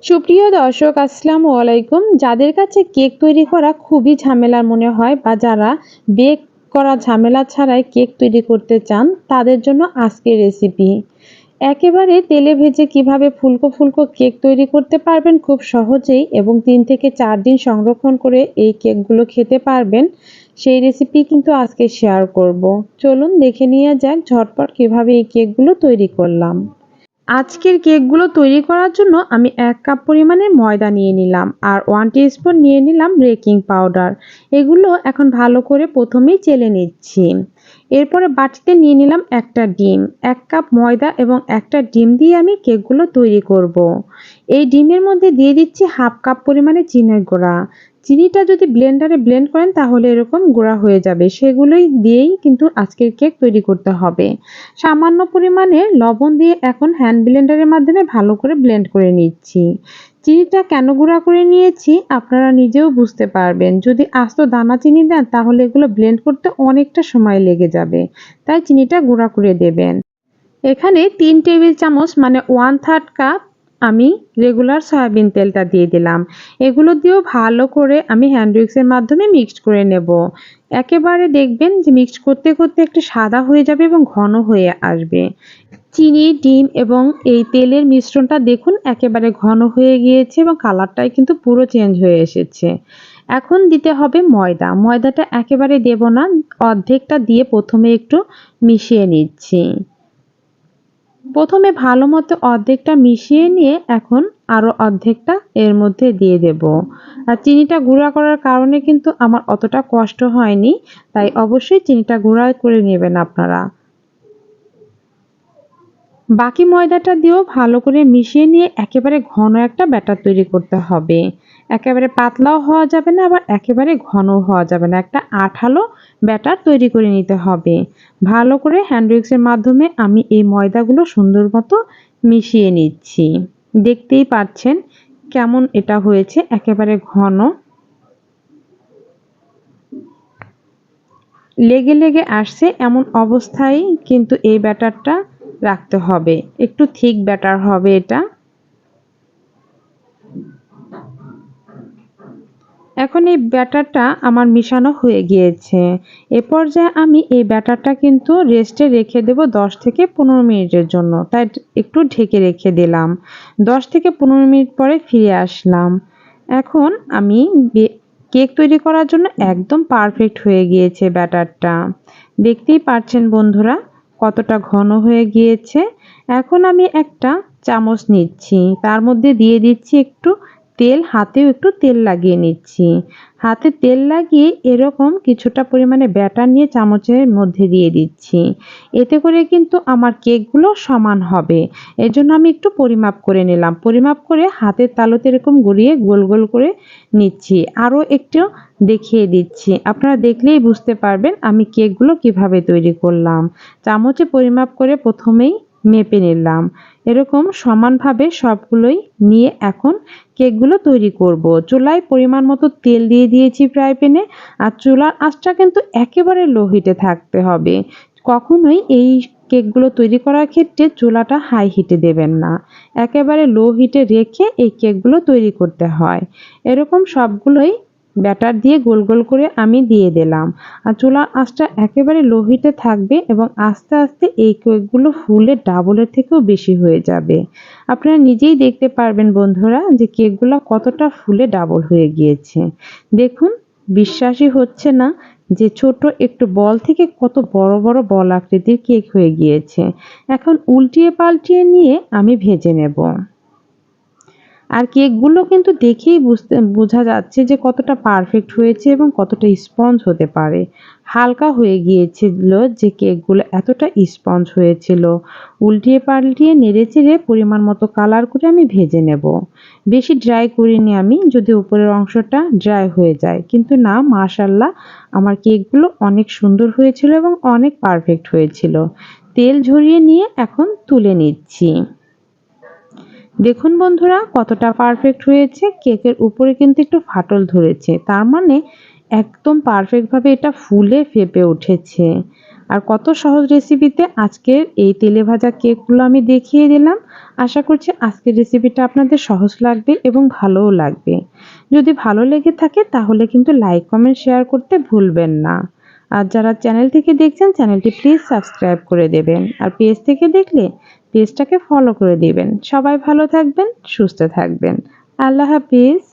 সুপ্রিয় দর্শক, আসসালামু আলাইকুম। যাদের কাছে কেক তৈরি করা খুবই ঝামেলার মনে হয় বা যারা বেক করা ঝামেলা ছাড়াই কেক তৈরি করতে চান, তাদের জন্য আজকের রেসিপি। একেবারে তেলে ভেজে কিভাবে ফুলকো ফুলকো কেক তৈরি করতে পারবেন খুব সহজেই এবং ৩ থেকে ৪ দিন সংরক্ষণ করে এই কেকগুলো খেতে পারবেন, সেই রেসিপি কিন্তু আজকে শেয়ার করব। চলুন দেখে নেওয়া যাক ঝটপট কিভাবে এই কেকগুলো তৈরি করলাম। আজকের কেকগুলো তৈরি করার জন্য আমি ১ কাপ পরিমাণে ময়দা নিয়ে নিলাম আর 1 টিস্পুন নিয়ে নিলাম বেকিং পাউডার। এগুলো এখন ভালো করে প্রথমেই চেলে নিচ্ছি। এরপরে বাটিতে নিয়ে নিলাম একটা ডিম। ১ কাপ ময়দা এবং একটা ডিম দিয়ে আমি কেকগুলো তৈরি করব। এই ডিমের মধ্যে দিয়ে দিচ্ছি 1/2 কাপ পরিমাণে চিনির গুঁড়া। চিনিটা যদি ব্লেন্ডারে ব্লেন্ড করেন তাহলে এরকম গুঁড়া হয়ে যাবে। সেগুলোই দিয়েই কিন্তু আজকের কেক তৈরি করতে হবে। সামান্য পরিমাণে লবণ দিয়ে এখন হ্যান্ড ব্লেন্ডারের মাধ্যমে ভালো করে ব্লেন্ড করে নিচ্ছি। চিনিটা কেন গুঁড়া করে নিয়েছি আপনারা নিজেও বুঝতে পারবেন। যদি আস্ত দানা চিনি দেন তাহলে এগুলো ব্লেন্ড করতে অনেকটা সময় লেগে যাবে। তাই চিনিটা গুঁড়া করে দেবেন। এখানে ৩ টেবিল চামচ মানে 1/3 কাপ আমি রেগুলার সয়াবিন তেলটা দিয়ে দিলাম। এগুলো দিয়েও ভালো করে আমি হ্যান্ড উইক্সের মাধ্যমে মিক্সড করে নেব। একেবারে দেখবেন যে মিক্সড করতে করতে একটু সাদা হয়ে যাবে এবং ঘন হয়ে আসবে। চিনি, ডিম এবং এই তেলের মিশ্রণটা দেখুন একেবারে ঘন হয়ে গিয়েছে এবং কালারটাই কিন্তু পুরো চেঞ্জ হয়ে এসেছে। এখন দিতে হবে ময়দা। ময়দাটা একেবারে দেব না, অর্ধেকটা দিয়ে প্রথমে একটু মিশিয়ে নিচ্ছি। প্রথমে ভালো মতো অর্ধেকটা মিশিয়ে নিয়ে এখন আরও অর্ধেকটা এর মধ্যে দিয়ে দেব। আর চিনিটা গুঁড়া করার কারণে কিন্তু আমার অতটা কষ্ট হয়নি, তাই অবশ্যই চিনিটা গুঁড়া করে নেবেন আপনারা। বাকি ময়দাটা দিয়েও ভালো করে মিশিয়ে নিয়ে একেবারে ঘন একটা ব্যাটার তৈরি করতে হবে। একেবারে পাতলাও হওয়া যাবে না, আবার একেবারে ঘনও হওয়া যাবে না। একটা আঠালো ব্যাটার তৈরি করে নিতে হবে। ভালো করে হ্যান্ড উইক্সের মাধ্যমে আমি এই ময়দাগুলো সুন্দর মতো মিশিয়ে নিচ্ছি। দেখতেই পাচ্ছেন কেমন এটা হয়েছে, একেবারে ঘন। লেগে লেগে আসছে এমন অবস্থায় কিন্তু এই ব্যাটারটা রাখতে হবে। একটু থিক ব্যাটার হবে এটা। এখন এই ব্যাটারটা আমার মিশানো হয়ে গিয়েছে। এ পর্যায়ে আমি এই ব্যাটারটা কিন্তু রেস্টে রেখে দেব ১০ থেকে ১৫ মিনিটের জন্য। তাই একটু ঢেকে রেখে দিলাম। ১০ থেকে ১৫ মিনিট পরে ফিরে আসলাম। এখন আমি কেক তৈরি করার জন্য একদম পারফেক্ট হয়ে গিয়েছে ব্যাটারটা। দেখতেই পাচ্ছেন বন্ধুরা কতটা ঘন হয়ে গিয়েছে। এখন আমি একটা চামচ নিচ্ছি, তার মধ্যে দিয়ে দিচ্ছি একটু তেল, হাতেও একটু তেল লাগিয়ে নিচ্ছি। হাতে তেল লাগিয়ে এরকম কিছুটা পরিমাণে ব্যাটার নিয়ে চামচের মধ্যে দিয়ে দিচ্ছি। এতে করে কিন্তু আমার কেকগুলো সমান হবে। এজন্য আমি একটু পরিমাপ করে নিলাম। পরিমাপ করে হাতের তালুতে এরকম ঘুরিয়ে গোল গোল করে নিচ্ছি। আরও একটু দেখিয়ে দিচ্ছি। আপনারা দেখলেই বুঝতে পারবেন আমি কেকগুলো কিভাবে তৈরি করলাম। চামচে পরিমাপ করে প্রথমেই মেপে নিলাম। এরকম সমানভাবে সবগুলোই নিয়ে এখন কেকগুলো তৈরি করব। চুলায় পরিমাণ মতো তেল দিয়ে দিয়েছি ফ্রাই প্যানে। আর চুলার আঁচটা কিন্তু একেবারে লো হিটে থাকতে হবে। কখনোই এই কেকগুলো তৈরি করার ক্ষেত্রে চুলাটা হাই হিটে দেবেন না। একেবারে লো হিটে রেখে এই কেকগুলো তৈরি করতে হয়। এরকম সবগুলোই ব্যাটার দিয়ে গোল গোল করে আমি দিয়ে দিলাম। আর চুলার আঁচটা একেবারে লো হিটে থাকবে এবং আস্তে আস্তে এই কেকগুলো ফুলে ডাবলের থেকেও বেশি হয়ে যাবে। আপনারা নিজেই দেখতে পারবেন বন্ধুরা যে কেকগুলো কতটা ফুলে ডাবল হয়ে গিয়েছে। দেখুন, বিশ্বাসই হচ্ছে না যে ছোট একটু বল থেকে কত বড় বড় বল আকৃতির কেক হয়ে গিয়েছে। এখন উল্টিয়ে পাল্টিয়ে নিয়ে আমি ভেজে নেব। আর কেকগুলো কিন্তু দেখেই বোঝা যাচ্ছে যে কতটা পারফেক্ট হয়েছে এবং কতটা স্পঞ্জ হতে পারে। হালকা হয়ে গিয়েছিল যে কেকগুলো এতটা স্পঞ্জ হয়েছিল। উল্টিয়ে পাল্টিয়ে নেড়েচেড়ে পরিমাণ মতো কালার করে আমি ভেজে নেব। বেশি ড্রাই করিনি আমি, যদি উপরের অংশটা ড্রাই হয়ে যায়। কিন্তু না, মাশাআল্লাহ আমার কেকগুলো অনেক সুন্দর হয়েছিল এবং অনেক পারফেক্ট হয়েছিল। তেল ঝরিয়ে নিয়ে এখন তুলে নিচ্ছি। দেখুন বন্ধুরা কতটা পারফেক্ট হয়েছে। কেকের উপরে কিন্তু একটু ফাটল ধরেছে, তার মানে একদম পারফেক্টভাবে এটা ফুলে ফেপে উঠেছে। আর কত সহজ রেসিপিতে আজকের এই তেলে ভাজা কেকগুলো আমি দেখিয়ে দিলাম। আশা করছি আজকের রেসিপিটা আপনাদের সহজ লাগবে এবং ভালোও লাগবে। যদি ভালো লেগে থাকে তাহলে কিন্তু লাইক কমেন্ট শেয়ার করতে ভুলবেন না। আর যারা চ্যানেল থেকে দেখছেন চ্যানেলটি প্লিজ সাবস্ক্রাইব করে দেবেন, আর পেজ থেকে দেখলে পেজটাকে ফলো করে দিবেন। সবাই ভালো থাকবেন, সুস্থ থাকবেন। আল্লাহ হাফিজ।